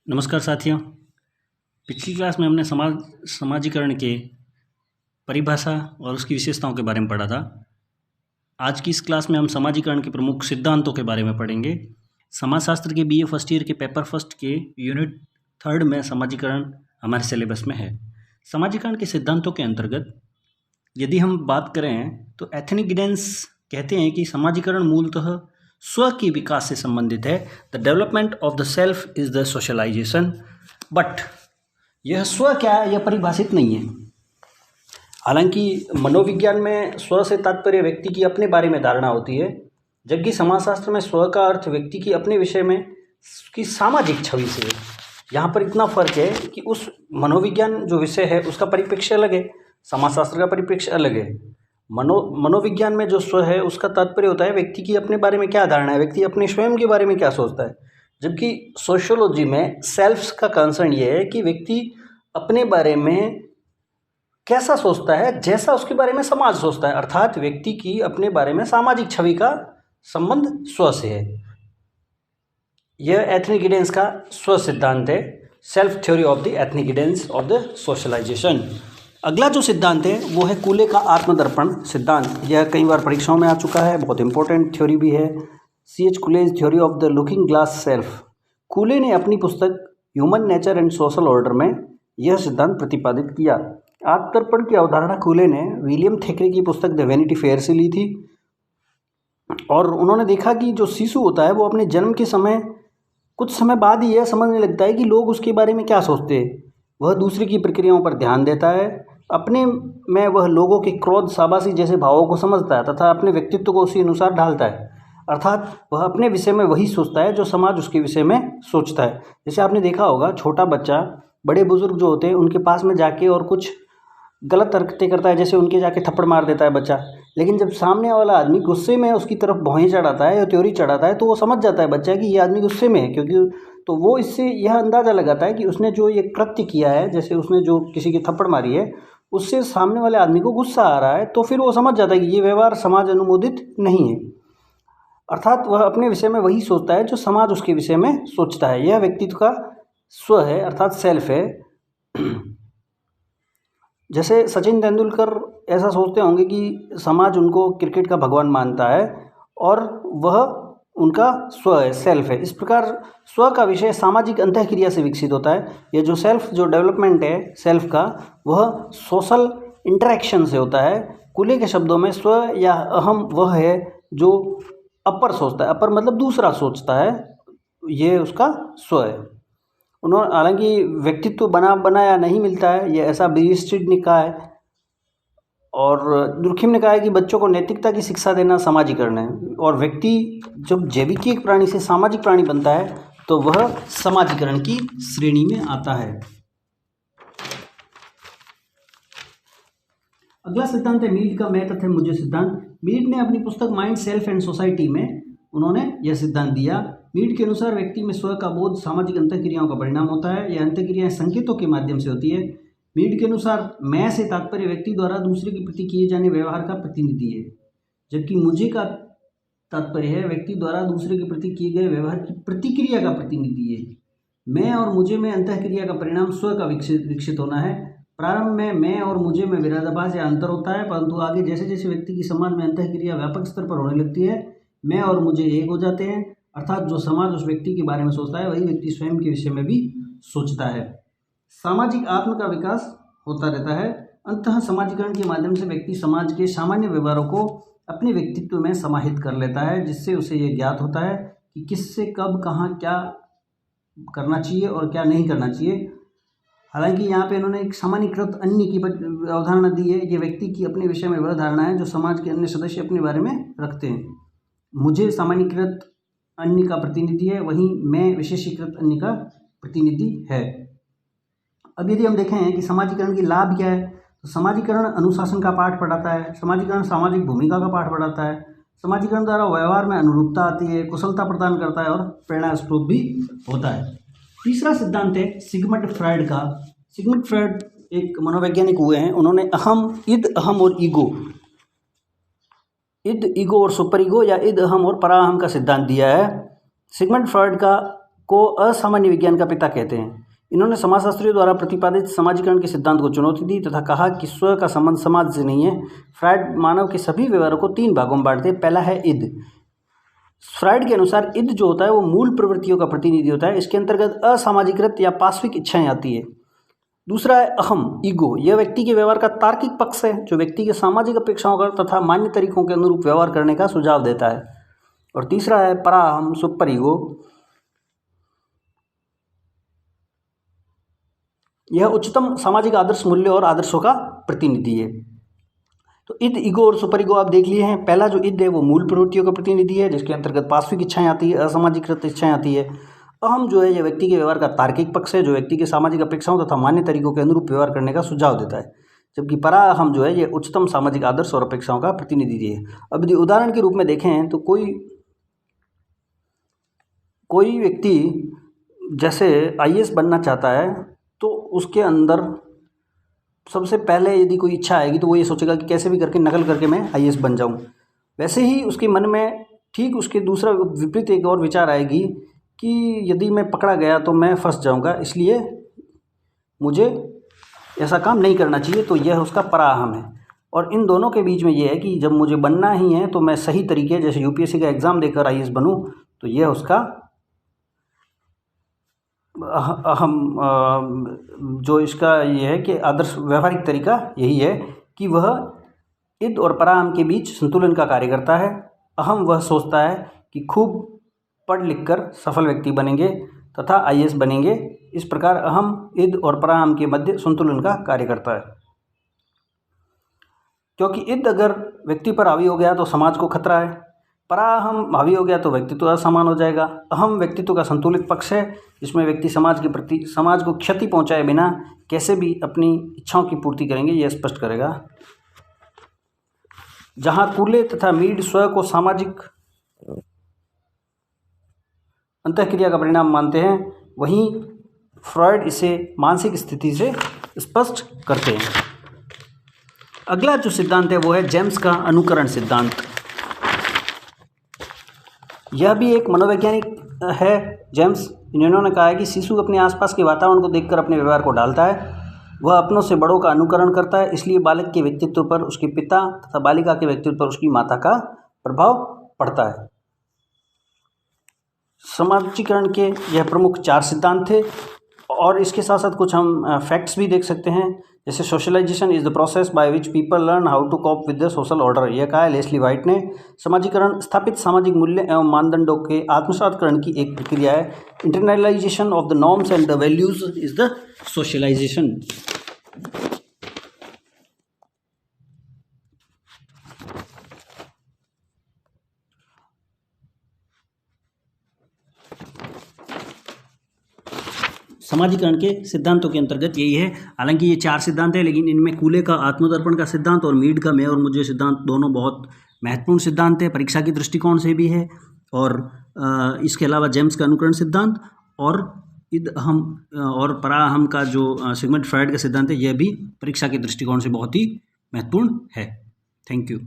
नमस्कार साथियों। पिछली क्लास में हमने समाजीकरण के परिभाषा और उसकी विशेषताओं के बारे में पढ़ा था। आज की इस क्लास में हम समाजीकरण के प्रमुख सिद्धांतों के बारे में पढ़ेंगे। समाजशास्त्र के बीए फर्स्ट ईयर के पेपर फर्स्ट के यूनिट 3 में समाजीकरण हमारे सिलेबस में है। समाजीकरण के सिद्धांतों के अंतर्गत यदि हम बात करें तो एथनिक गिडेंस कहते हैं कि समाजीकरण मूलतः स्व के विकास से संबंधित है। The development of the self is the socialisation. But यह स्व क्या है, यह परिभाषित नहीं है। हालांकि मनोविज्ञान में स्व से तात्पर्य व्यक्ति की अपने बारे में धारणा होती है, जबकि समाजशास्त्र में स्व का अर्थ व्यक्ति की अपने विषय में उसकी सामाजिक छवि से है। यहाँ पर इतना फर्क है कि उस मनोविज्ञान जो विषय है उसका परिप्रेक्ष्य अलग है, समाजशास्त्र का परिप्रेक्ष्य अलग है। मनोविज्ञान में जो स्व है उसका तात्पर्य होता है व्यक्ति की अपने बारे में क्या धारणा है, व्यक्ति अपने स्वयं के बारे में क्या सोचता है। जबकि सोशियोलॉजी में सेल्फ का कंसर्न ये है कि व्यक्ति अपने बारे में कैसा सोचता है, जैसा उसके बारे में समाज सोचता है। अर्थात व्यक्ति की अपने बारे में सामाजिक छवि का संबंध स्व से है। यह एथनिक गिडेंस का स्व सिद्धांत है, self theory of the ethnic Giddens of the socialisation. अगला जो सिद्धांत है वो है कूले का आत्मदर्पण सिद्धांत। यह कई बार परीक्षाओं में आ चुका है, बहुत इंपॉर्टेंट थ्योरी भी है। C.H. Cooley's theory of the looking glass self. Cooley ने अपनी पुस्तक human nature and social order में यह सिद्धांत प्रतिपादित किया। आत्मदर्पण की अवधारणा कूले ने विलियम थेकरे की पुस्तक द वैनिटी फेयर से ली थी और उन्होंने देखा कि जो शिशु होता है वो अपने जन्म के समय कुछ समय बाद ही यह समझने लगता है कि लोग उसके बारे में क्या सोचते हैं। वह दूसरे की प्रक्रियाओं पर ध्यान देता है, अपने में वह लोगों के क्रोध, शाबाशी जैसे भावों को समझता है तथा अपने व्यक्तित्व को उसी अनुसार ढालता है। अर्थात वह अपने विषय में वही सोचता है जो समाज उसके विषय में सोचता है। जैसे आपने देखा होगा, छोटा बच्चा बड़े बुजुर्ग जो होते हैं उनके पास में जाके और कुछ गलत हरकतें करता है, जैसे उनके जाके थप्पड़ मार देता है बच्चा। लेकिन जब सामने वाला आदमी गुस्से में उसकी तरफ भौहें चढ़ाता है या त्योरी चढ़ाता है तो वो समझ जाता है बच्चा कि ये आदमी गुस्से में है, क्योंकि तो वो इससे यह अंदाज़ा लगाता है कि उसने जो ये कृत्य किया है, जैसे उसने जो किसी की थप्पड़ मारी है, उससे सामने वाले आदमी को गुस्सा आ रहा है। तो फिर वो समझ जाता है कि ये व्यवहार समाज अनुमोदित नहीं है। अर्थात वह अपने विषय में वही सोचता है जो समाज उसके विषय में सोचता है। यह व्यक्तित्व का स्व है, अर्थात सेल्फ है। जैसे सचिन तेंदुलकर ऐसा सोचते होंगे कि समाज उनको क्रिकेट का भगवान मानता है और वह उनका स्व है, सेल्फ है। इस प्रकार स्व का विषय सामाजिक अंतःक्रिया से विकसित होता है। ये जो सेल्फ, जो डेवलपमेंट है सेल्फ का, वह सोशल इंटरेक्शन से होता है। कूले के शब्दों में स्व या अहम वह है जो अपर सोचता है। अपर मतलब दूसरा सोचता है, ये उसका स्व है। उन्होंने हालांकि व्यक्तित्व बनाया नहीं मिलता है, ये ऐसा बिरिस्टिड ने कहा है। और दुर्खिम ने कहा है कि बच्चों को नैतिकता की शिक्षा देना समाजीकरण है। और व्यक्ति जब जैविक एक प्राणी से सामाजिक प्राणी बनता है तो वह समाजीकरण की श्रेणी में आता है। अगला सिद्धांत है मीड का मैं तथा मुझे सिद्धांत। मीड ने अपनी पुस्तक माइंड, सेल्फ एंड सोसाइटी में उन्होंने यह सिद्धांत दिया। मीड के अनुसार व्यक्ति में स्व का बोध सामाजिक अंतःक्रियाओं का परिणाम होता है। यह अंतःक्रियाएं संकेतों के माध्यम से होती है। मीड के अनुसार मैं से तात्पर्य व्यक्ति द्वारा दूसरे के प्रति किए जाने व्यवहार का प्रतिनिधि है, जबकि मुझे का तात्पर्य है व्यक्ति द्वारा दूसरे के प्रति किए गए व्यवहार की प्रतिक्रिया का प्रतिनिधि है। मैं और मुझे में अंतःक्रिया का परिणाम स्व का विकसित होना है। प्रारंभ में मैं और मुझे में विरोधाभास या अंतर होता है, परंतु आगे जैसे जैसे व्यक्ति की समाज में अंतःक्रिया व्यापक स्तर पर होने लगती है, मैं और मुझे एक हो जाते हैं। अर्थात जो समाज उस व्यक्ति के बारे में सोचता है वही व्यक्ति स्वयं के विषय में भी सोचता है। सामाजिक आत्म का विकास होता रहता है। अंततः समाजीकरण के माध्यम से व्यक्ति समाज के सामान्य व्यवहारों को अपने व्यक्तित्व में समाहित कर लेता है, जिससे उसे ये ज्ञात होता है कि किससे कब कहाँ क्या करना चाहिए और क्या नहीं करना चाहिए। हालांकि यहाँ पे इन्होंने एक सामान्यीकृत अन्य की अवधारणा दी है। ये व्यक्ति की अपने विषय में वह धारणा है जो समाज के अन्य सदस्य अपने बारे में रखते हैं। मुझे सामान्यीकृत अन्य का प्रतिनिधि है, वहीं मैं विशेषीकृत अन्य का प्रतिनिधि है। अब यदि हम देखें कि समाजीकरण की लाभ क्या है, तो समाजीकरण अनुशासन का पाठ पढ़ाता है। समाजीकरण सामाजिक भूमिका का पाठ पढ़ाता है। समाजीकरण द्वारा व्यवहार में अनुरूपता आती है, कुशलता प्रदान करता है और प्रेरणा स्रोत भी होता है। तीसरा सिद्धांत है सिगमंड फ्रायड का। सिगमंड फ्रायड एक मनोवैज्ञानिक हुए हैं। उन्होंने ईद, अहम और ईगो, ईद, ईगो और सुपर ईगो या ईद, अहम और पराअहम का सिद्धांत दिया है। सिगमंड फ्रायड का को असामान्य विज्ञान का पिता कहते हैं। इन्होंने समाजशास्त्रियों द्वारा प्रतिपादित समाजीकरण के सिद्धांत को चुनौती दी तथा कहा कि स्व का संबंध समाज से नहीं है। फ्रायड मानव के सभी व्यवहारों को 3 भागों में बांटते हैं। पहला है इद। फ्रायड के अनुसार इद जो होता है वो मूल प्रवृत्तियों का प्रतिनिधि होता है। इसके अंतर्गत असामाजिकृत या पाश्विक इच्छाएं आती है। दूसरा है अहम, ईगो। यह व्यक्ति के व्यवहार का तार्किक पक्ष है जो व्यक्ति के सामाजिक अपेक्षाओं का तथा मान्य तरीकों के अनुरूप व्यवहार करने का सुझाव देता है। और तीसरा है पराअहम, सुपर ईगो। यह उच्चतम सामाजिक आदर्श, मूल्य और आदर्शों का प्रतिनिधि है। तो इद, ईगो और सुपर ईगो आप देख लिए हैं। पहला जो इद है वो मूल प्रवृत्तियों का प्रतिनिधि है जिसके अंतर्गत पाश्विक इच्छाएं आती है, असामाजिकृत इच्छाएं आती है। अहम जो है यह व्यक्ति के व्यवहार का तार्किक पक्ष है जो व्यक्ति के सामाजिक अपेक्षाओं तथा मान्य तरीकों के अनुरूप व्यवहार करने का सुझाव देता है। जबकि पराअहम जो है यह उच्चतम सामाजिक आदर्श और अपेक्षाओं का प्रतिनिधि है। अब यदि उदाहरण के रूप में देखें तो कोई व्यक्ति जैसे IAS बनना चाहता है तो उसके अंदर सबसे पहले यदि कोई इच्छा आएगी तो वो ये सोचेगा कि कैसे भी करके नकल करके मैं IAS बन जाऊं। वैसे ही उसके मन में ठीक उसके दूसरा विपरीत एक और विचार आएगी कि यदि मैं पकड़ा गया तो मैं फंस जाऊंगा, इसलिए मुझे ऐसा काम नहीं करना चाहिए। तो यह उसका पराअहम है। और इन दोनों के बीच में ये है कि जब मुझे बनना ही है तो मैं सही तरीके, जैसे UPSC का एग्ज़ाम देकर IAS बनूं, तो यह उसका अहम जो इसका ये है कि आदर्श व्यवहारिक तरीका यही है कि वह इद और पराअहम के बीच संतुलन का कार्य करता है। अहम वह सोचता है कि खूब पढ़ लिख कर सफल व्यक्ति बनेंगे तथा IAS बनेंगे। इस प्रकार अहम इद और पराअहम के मध्य संतुलन का कार्य करता है। क्योंकि इद अगर व्यक्ति पर हावी हो गया तो समाज को खतरा है, पराअहम हावी हो गया तो व्यक्तित्व असमान हो जाएगा। अहम व्यक्तित्व का संतुलित पक्ष है जिसमें व्यक्ति समाज के प्रति, समाज को क्षति पहुंचाए बिना कैसे भी अपनी इच्छाओं की पूर्ति करेंगे यह स्पष्ट करेगा। जहां कूले तथा मीड स्व को सामाजिक अंतःक्रिया का परिणाम मानते हैं, वहीं फ्रॉयड इसे मानसिक स्थिति से स्पष्ट करते हैं। अगला जो सिद्धांत है वो है जेम्स का अनुकरण सिद्धांत। यह भी एक मनोवैज्ञानिक है। जेम्स, इन्होंने कहा है कि शिशु अपने आसपास के वातावरण को देखकर अपने व्यवहार को ढालता है। वह अपनों से बड़ों का अनुकरण करता है, इसलिए बालक के व्यक्तित्व पर उसके पिता तथा बालिका के व्यक्तित्व पर उसकी माता का प्रभाव पड़ता है। समाजीकरण के यह प्रमुख 4 सिद्धांत थे और इसके साथ साथ कुछ हम फैक्ट्स भी देख सकते हैं। जैसे socialisation is the process by which people learn how to cope with the social order, यह कहा है लेस्ली वाइट ने। समाजीकरण स्थापित सामाजिक मूल्य एवं मानदंडों के आत्मसातकरण की एक प्रक्रिया है। Internalisation of the norms and the values is the socialisation. समाजीकरण के सिद्धांतों के अंतर्गत यही है। हालांकि ये 4 सिद्धांत है, लेकिन इनमें कूले का आत्मदर्पण का सिद्धांत और मीड का मैं और मुझे सिद्धांत दोनों बहुत महत्वपूर्ण सिद्धांत है, परीक्षा के दृष्टिकोण से भी है। और इसके अलावा जेम्स का अनुकरण सिद्धांत और इद अहम और पराअहम का जो सिगमंड फ्रॉयड का सिद्धांत है, यह भी परीक्षा के दृष्टिकोण से बहुत ही महत्वपूर्ण है। Thank you.